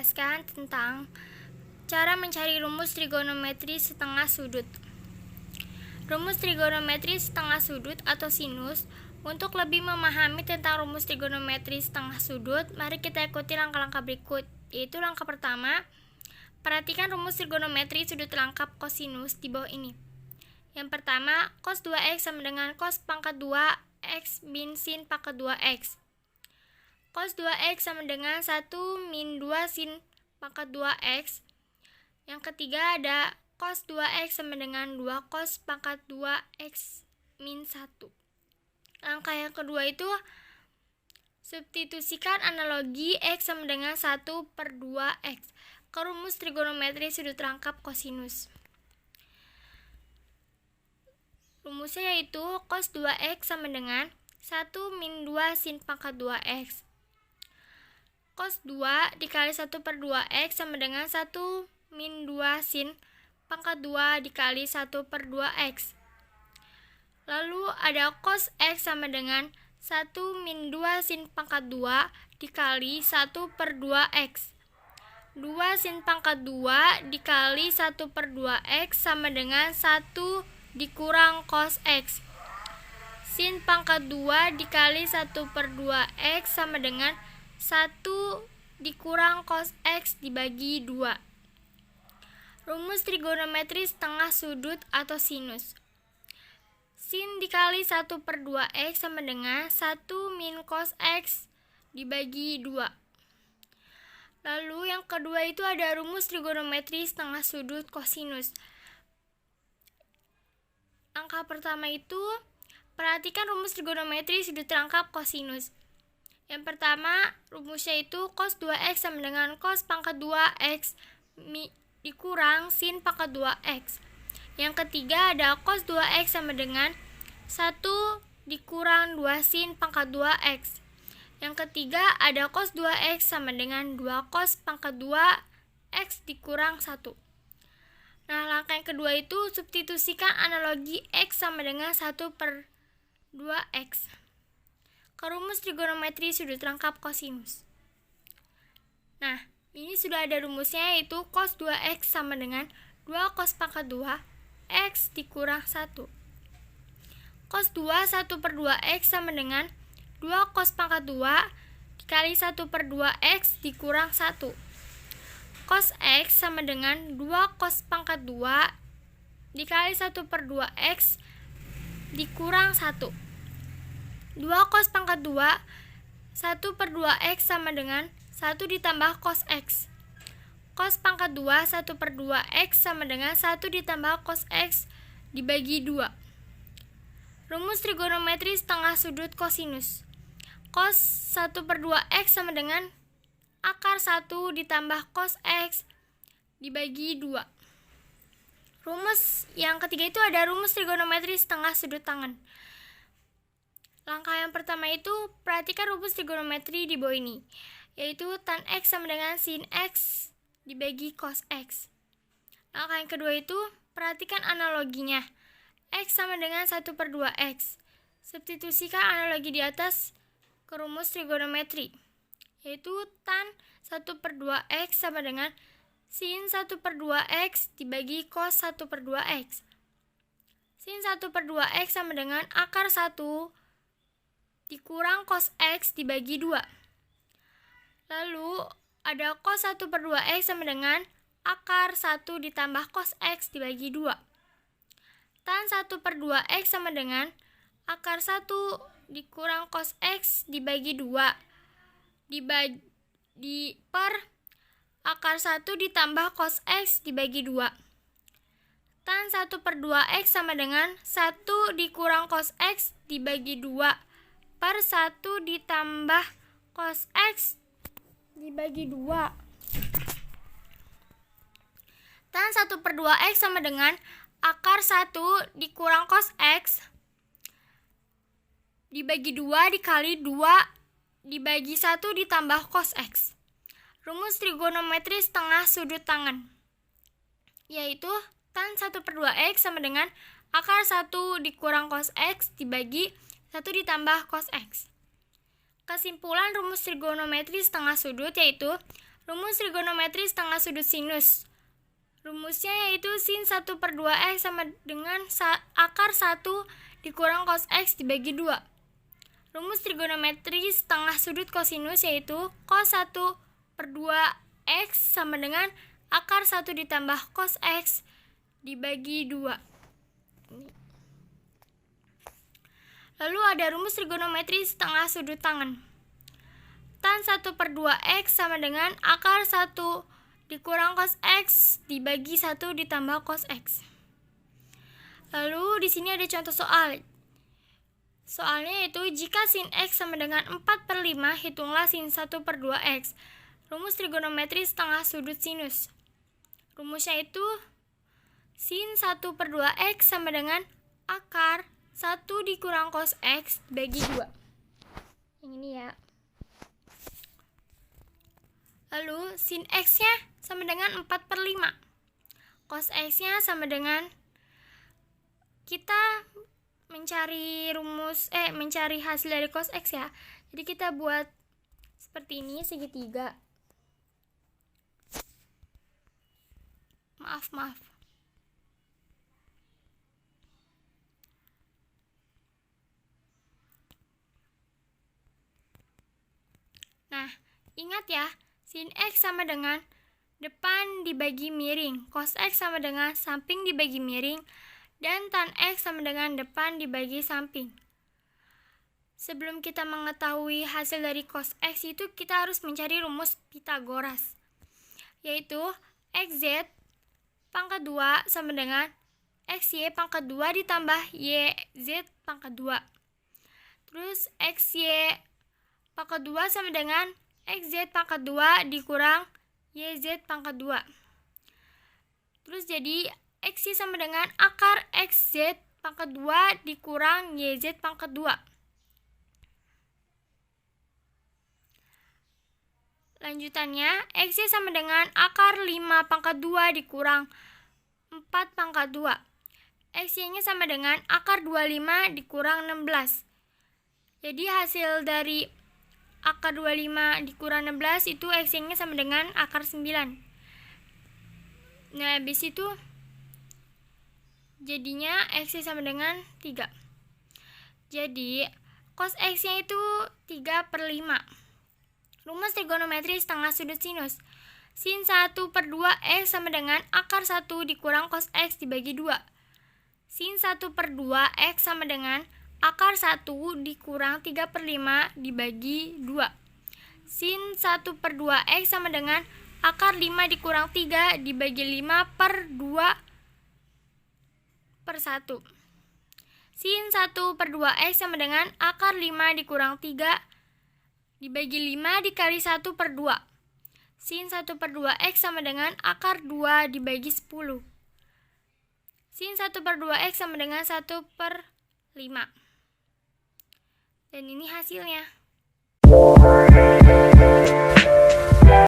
menjelaskan tentang cara mencari rumus trigonometri setengah sudut. Rumus trigonometri setengah sudut atau sinus. Untuk lebih memahami tentang rumus trigonometri setengah sudut, mari kita ikuti langkah-langkah berikut. Yaitu langkah pertama, perhatikan rumus trigonometri sudut rangkap kosinus di bawah ini. Yang pertama, cos 2x sama dengan cos pangkat 2x min sin pangkat 2x. Cos 2x sama dengan 1 min 2 sin pangkat 2x. Yang ketiga ada cos 2x sama dengan 2 cos pangkat 2x min 1. Langkah yang kedua itu substitusikan analogi x sama dengan 1/2x ke rumus trigonometri sudut rangkap kosinus. Rumusnya yaitu cos 2x sama dengan 1 min 2 sin pangkat 2x. Cos 2 dikali 1/2x sama dengan 1 min 2 sin pangkat 2 dikali 1/2x. Lalu ada cos x sama dengan 1 min 2 sin pangkat 2 dikali 1/2x. 2 sin pangkat 2 dikali 1/2x sama dengan 1 dikurang cos x. Sin pangkat 2 dikali 1/2x sama dengan 1 dikurang cos x dibagi 2. Rumus trigonometri setengah sudut atau sinus. Sin dikali 1/2x sama dengan 1 min cos x dibagi 2. Lalu yang kedua itu ada rumus trigonometri setengah sudut kosinus. Angka pertama itu perhatikan rumus trigonometri sudut rangkap kosinus. Yang pertama, rumusnya itu cos 2x sama dengan cos pangkat 2x dikurang sin pangkat 2x. Yang ketiga ada cos 2x sama dengan 1 dikurang 2 sin pangkat 2x. Yang ketiga ada cos 2x sama dengan 2 cos pangkat 2x dikurang 1. Nah, langkah yang kedua itu substitusikan analogi x sama dengan 1/2x ke rumus trigonometri sudut rangkap kosinus. Nah, ini sudah ada rumusnya yaitu cos 2x sama dengan 2 cos pangkat 2x dikurang 1. Cos 2 1/2x sama dengan 2 cos pangkat 2 dikali 1/2x dikurang 1. Cos x sama dengan 2 cos pangkat 2 dikali 1/2x dikurang 1. 2 cos pangkat 2 1/2x sama dengan 1 ditambah cos x. Cos pangkat 2 1/2x sama dengan 1 ditambah cos x dibagi 2. Rumus trigonometri setengah sudut kosinus. Cos 1/2x sama dengan akar 1 ditambah cos x dibagi 2. Rumus yang ketiga itu ada rumus trigonometri setengah sudut tangen. Langkah yang pertama itu perhatikan rumus trigonometri di bawah ini, yaitu tan x sama dengan sin x dibagi cos x. Langkah yang kedua itu perhatikan analoginya, x sama dengan 1/2x. Substitusikan analogi di atas ke rumus trigonometri, yaitu tan 1/2x sama dengan sin 1/2x dibagi cos 1/2x. Sin 1/2x sama dengan akar 1 dikurang cos x dibagi 2. Lalu ada cos 1/2x sama dengan akar 1 ditambah cos x dibagi 2. Tan 1/2x sama dengan akar 1 dikurang cos x dibagi 2 per akar 1 ditambah cos x dibagi 2. Tan 1/2x sama dengan 1 dikurang cos x dibagi 2 per 1 ditambah cos x dibagi 2. Tan 1/2x sama dengan akar 1 dikurang cos x dibagi 2 dikali 2 dibagi 1 ditambah cos x. Rumus trigonometri setengah sudut tangen, yaitu tan 1/2x sama dengan akar 1 dikurang cos x dibagi 1 ditambah cos x. Kesimpulan rumus trigonometri setengah sudut yaitu Rumus trigonometri setengah sudut sinus. Rumusnya yaitu sin 1/2x sama dengan akar 1 dikurang cos x dibagi 2. Rumus trigonometri setengah sudut kosinus yaitu cos 1/2x sama dengan akar 1 ditambah cos x dibagi 2. Lalu ada rumus trigonometri setengah sudut tangen. Tan 1/2x sama dengan akar 1 dikurang cos x dibagi 1 ditambah cos x. Lalu di sini ada contoh soal. Soalnya yaitu jika sin x sama dengan 4/5, hitunglah sin 1/2x. Rumus trigonometri setengah sudut sinus. Rumusnya itu sin 1/2x sama dengan akar 1 dikurang cos x bagi 2. Yang ini ya. Lalu sin x-nya sama dengan 4/5. Cos x-nya sama dengan, kita mencari hasil dari cos x ya. Jadi kita buat seperti ini, segitiga. Maaf. Nah, ingat ya, sin x sama dengan depan dibagi miring, cos x sama dengan samping dibagi miring, dan tan x sama dengan depan dibagi samping. Sebelum kita mengetahui hasil dari cos x itu, kita harus mencari rumus Pythagoras, yaitu xz pangkat 2 sama dengan xy pangkat 2 ditambah yz pangkat 2. Terus xy pangkat 2 sama dengan xz pangkat 2 dikurang yz pangkat 2. Terus jadi xy sama dengan akar xz pangkat 2 dikurang yz pangkat 2. Lanjutannya, xy sama dengan akar 5 pangkat 2 dikurang 4 pangkat 2. Xy-nya sama dengan akar 25 dikurang 16. Jadi hasil dari akar 25 dikurang 16 itu xy-nya sama dengan akar 9. Nah, habis itu jadinya xy sama dengan 3. Jadi cos x-nya itu 3/5. Rumus trigonometri setengah sudut sinus. Sin 1/2x sama dengan akar 1 dikurang cos x dibagi 2. Sin 1/2x sama dengan akar 1 dikurang 3/5 dibagi 2. Sin 1/2x sama dengan akar 5 dikurang 3 dibagi 5/2/1. Sin 1/2x sama dengan akar 5 dikurang 3 dibagi 5 dikali 1/2. Sin 1/2x sama dengan akar 2 dibagi 10. Sin 1/2x sama dengan 1/5. Dan ini hasilnya.